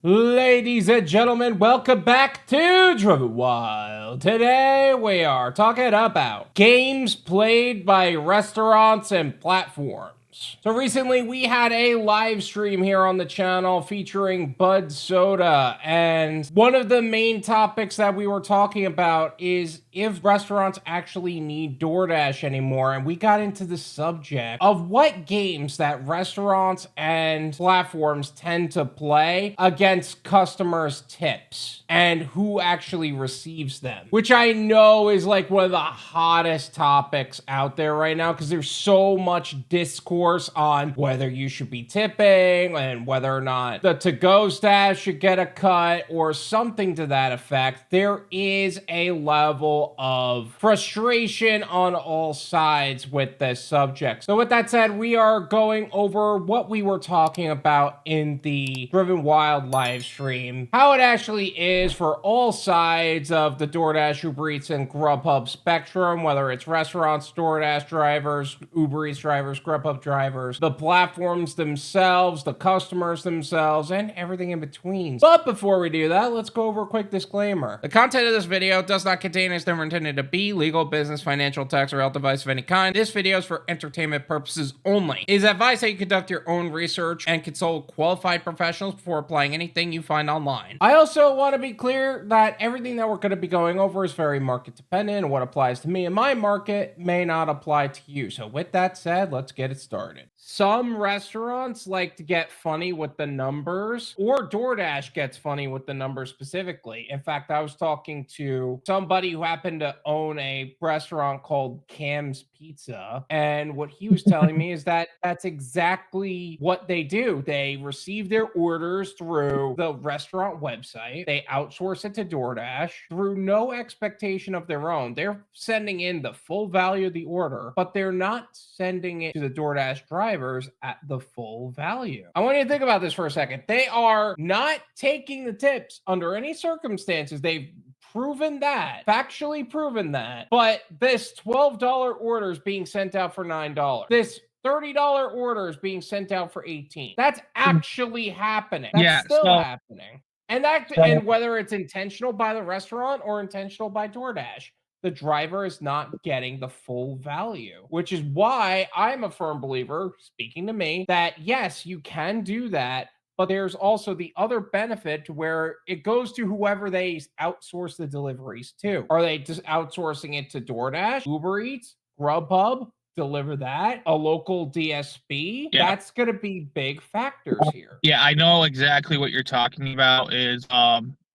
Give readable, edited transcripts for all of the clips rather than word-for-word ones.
Ladies and gentlemen, welcome back to Driven Wyld. Today we are talking about games played by restaurants and platforms. So recently we had a live stream here on the channel featuring Budsoda, and one of the main topics that we were talking about is if restaurants actually need DoorDash anymore, and we got into the subject of what games that restaurants and platforms tend to play against customers' tips and who actually receives them, which I know is like one of the hottest topics out there right now because there's so much discourse on whether you should be tipping and whether or not the to-go staff should get a cut or something to that effect. There is a level of frustration on all sides with this subject. So with that said, we are going over what we were talking about in the Driven Wyld live stream, how it actually is for all sides of the Doordash, UberEats, and Grubhub spectrum, whether it's restaurants, DoorDash drivers, UberEats drivers, Grubhub drivers, the platforms themselves, the customers themselves, and everything in between. But before we do that, let's go over a quick disclaimer. The content of this video does not contain is never intended to be legal, business, financial, tax, or health advice of any kind. This video is for entertainment purposes only. It is advised that you conduct your own research and consult qualified professionals before applying anything you find online. I also want to be clear that everything that we're going to be going over is very market dependent, and what applies to me in my market may not apply to you. So with that said, let's get it started. Some restaurants like to get funny with the numbers, or DoorDash gets funny with the numbers specifically. In fact, I was talking to somebody who happened to own a restaurant called Cam's Pizza, and what he was telling me is that that's exactly what they do. They receive their orders through the restaurant website, they outsource it to DoorDash through no expectation of their own. They're sending in the full value of the order, but they're not sending it to the DoorDash drivers at the full value. I want you to think about this for a second. They are not taking the tips under any circumstances. They've proven that, factually proven that. But this $12 order is being sent out for $9. This $30 order is being sent out for $18. That's actually happening. That's still happening. And whether it's intentional by the restaurant or intentional by DoorDash, the driver is not getting the full value, which is why I'm a firm believer, speaking to me, that yes, you can do that, but there's also the other benefit to where it goes to whoever they outsource the deliveries to. Are they just outsourcing it to DoorDash, Uber Eats, Grubhub? Deliver that, a local DSP? Yeah. That's going to be big factors here. Yeah, I know exactly what you're talking about.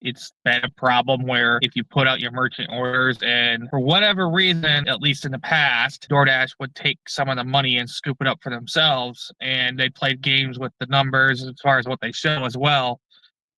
It's been a problem where if you put out your merchant orders and for whatever reason, at least in the past, DoorDash would take some of the money and scoop it up for themselves, and they played games with the numbers as far as what they show as well.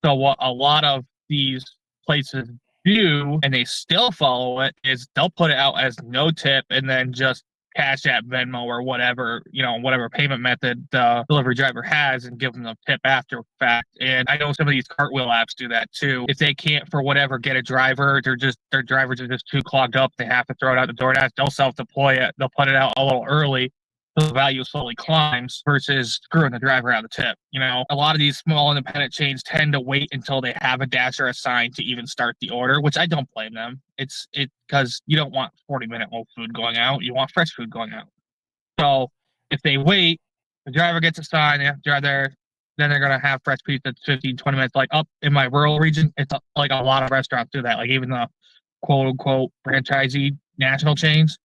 So what a lot of these places do, and they still follow it, is they'll put it out as no tip and then just Cashapp, Venmo, or whatever, whatever payment method the delivery driver has, and give them the tip after fact. And I know some of these cartwheel apps do that too. If they can't, for whatever, get a driver, their drivers are just too clogged up, they have to throw it out the DoorDash, they'll self-deploy it, they'll put it out a little early, the value slowly climbs versus screwing the driver out of the tip. A lot of these small independent chains tend to wait until they have a dasher assigned to even start the order, which I don't blame them. It's because you don't want 40-minute old food going out. You want fresh food going out. So if they wait, the driver gets assigned, they have to drive there, then they're going to have fresh pizza 15, 20 minutes. Like up in my rural region, it's like a lot of restaurants do that. Like even the quote unquote franchisee national chains,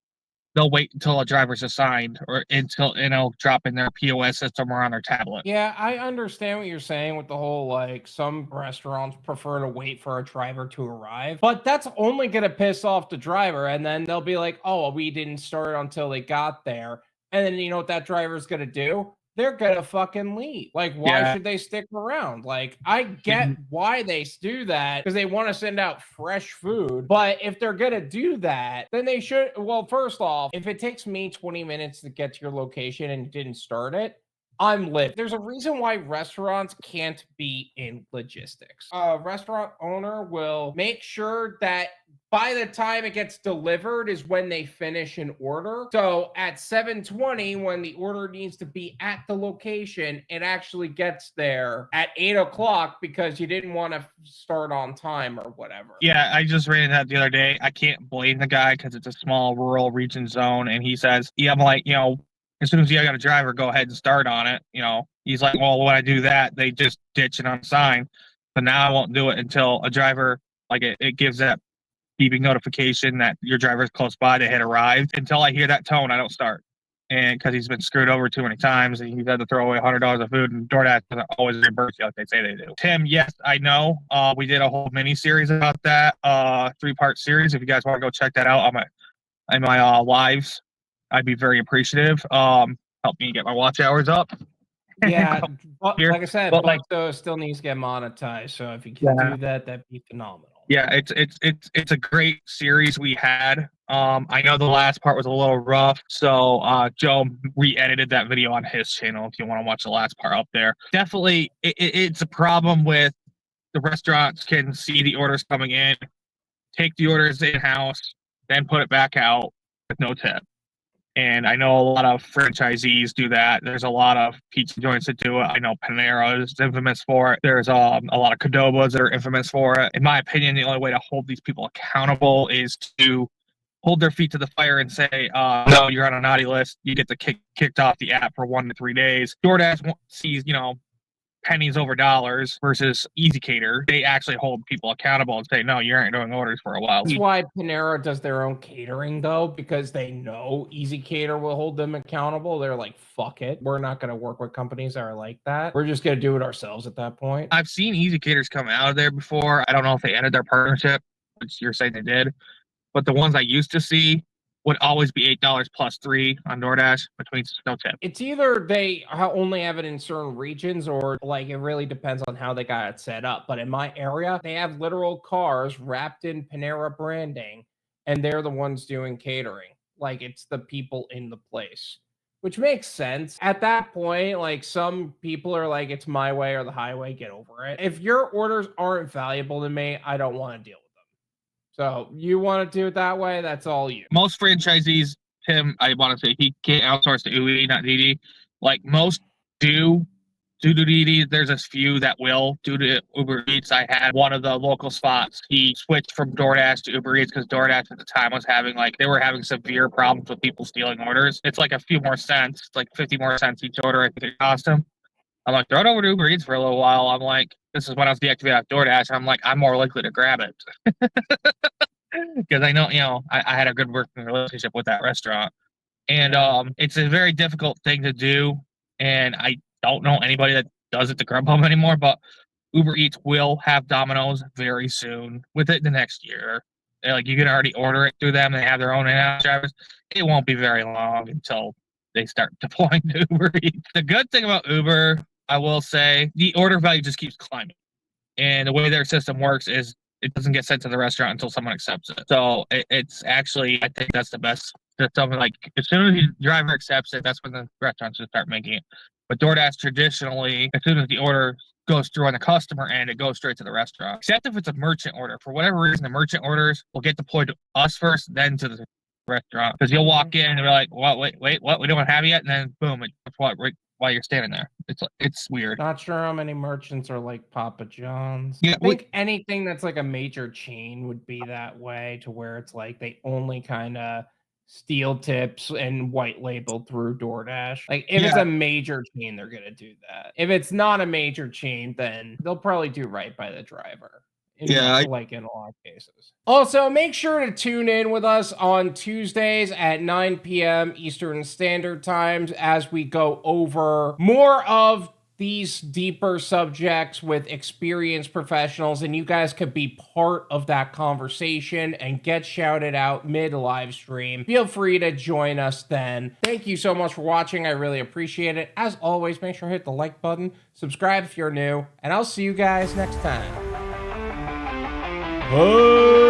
they'll wait until a driver's assigned or until it'll drop in their POS system or on their tablet. Yeah, I understand what you're saying with the whole like some restaurants prefer to wait for a driver to arrive, but that's only going to piss off the driver. And then they'll be like, oh, we didn't start until they got there. And then you know what that driver's going to do? They're going to fucking leave. Like, why should they stick around? Like, I get why they do that because they want to send out fresh food. But if they're going to do that, then they should. Well, first off, if it takes me 20 minutes to get to your location and you didn't start it, I'm lit. There's a reason why restaurants can't be in logistics. A restaurant owner will make sure that by the time it gets delivered is when they finish an order. So at 7:20, when the order needs to be at the location, it actually gets there at 8 o'clock because you didn't want to start on time or whatever. Yeah, I just ran that the other day. I can't blame the guy because it's a small rural region zone. And he says, yeah, I'm like, as soon as you got a driver, go ahead and start on it. He's like, well, when I do that, they just ditch it on the sign. But now I won't do it until a driver, like it gives that beeping notification that your driver's close by, they had arrived. Until I hear that tone, I don't start. And because he's been screwed over too many times and he's had to throw away $100 of food, and DoorDash doesn't always reimburse you like they say they do. Tim, yes, I know. We did a whole mini series about that, 3-part series. If you guys want to go check that out on my lives, I'd be very appreciative. Help me get my watch hours up. Yeah, like I said, but Budsoda still needs to get monetized. So if you can do that, that'd be phenomenal. Yeah, it's a great series we had. I know the last part was a little rough, so Joe re-edited that video on his channel if you want to watch the last part up there. Definitely, it's a problem with the restaurants can see the orders coming in, take the orders in-house, then put it back out with no tip. And I know a lot of franchisees do that. There's a lot of pizza joints that do it. I know Panera is infamous for it. There's a lot of Qdobas that are infamous for it. In my opinion, the only way to hold these people accountable is to hold their feet to the fire and say, no, you're on a naughty list. You get kicked off the app for 1 to 3 days. DoorDash sees, pennies over dollars versus ezCater. They actually hold people accountable and say, no, you aren't doing orders for a while. That's why Panera does their own catering, though, because they know ezCater will hold them accountable. They're like, fuck it. We're not going to work with companies that are like that. We're just going to do it ourselves at that point. I've seen ezCaters come out of there before. I don't know if they ended their partnership, which you're saying they did. But the ones I used to see would always be $8 plus 3 on DoorDash between no tip. It's either they only have it in certain regions or like it really depends on how they got it set up. But in my area, they have literal cars wrapped in Panera branding and they're the ones doing catering. Like it's the people in the place, which makes sense. At that point, like some people are like, it's my way or the highway, get over it. If your orders aren't valuable to me, I don't want to deal with them. So you want to do it that way, that's all you. Most franchisees, Tim, I want to say he can't outsource to Uber, not Didi. Like most do Didi. There's a few that will due to Uber Eats. I had one of the local spots. He switched from DoorDash to Uber Eats because DoorDash at the time was they were having severe problems with people stealing orders. It's like a few more cents, it's like 50 more cents each order. I think it cost him. I'm like, throw it over to Uber Eats for a little while. I'm like, this is when I was deactivated off DoorDash. I'm like, I'm more likely to grab it. Because I know, I had a good working relationship with that restaurant. And it's a very difficult thing to do. And I don't know anybody that does it to Grubhub anymore, but Uber Eats will have Domino's very soon with it the next year. Like you can already order it through them. They have their own in-house drivers. It won't be very long until they start deploying to Uber Eats. The good thing about Uber, I will say, the order value just keeps climbing. And the way their system works is it doesn't get sent to the restaurant until someone accepts it. So it's actually, I think that's the best system. Like as soon as the driver accepts it, that's when the restaurants should start making it. But DoorDash traditionally, as soon as the order goes through on the customer end, it goes straight to the restaurant. Except if it's a merchant order. For whatever reason, the merchant orders will get deployed to us first, then to the restaurant. Because you'll walk in and be like, what? Wait, what? We don't have it yet? And then boom, it's right while you're standing there. It's weird. Not sure how many merchants are like Papa John's. Yeah, I think anything that's like a major chain would be that way, to where it's like they only kind of steal tips and white label through DoorDash. Like if it's a major chain, they're gonna do that. If it's not a major chain, then they'll probably do right by the driver. Like in a lot of cases. Also, make sure to tune in with us on Tuesdays at 9 p.m. Eastern Standard Times as we go over more of these deeper subjects with experienced professionals, and you guys could be part of that conversation and get shouted out mid-live stream. Feel free to join us then. Thank you so much for watching. I really appreciate it. As always, make sure to hit the like button, subscribe if you're new, and I'll see you guys next time. Oh!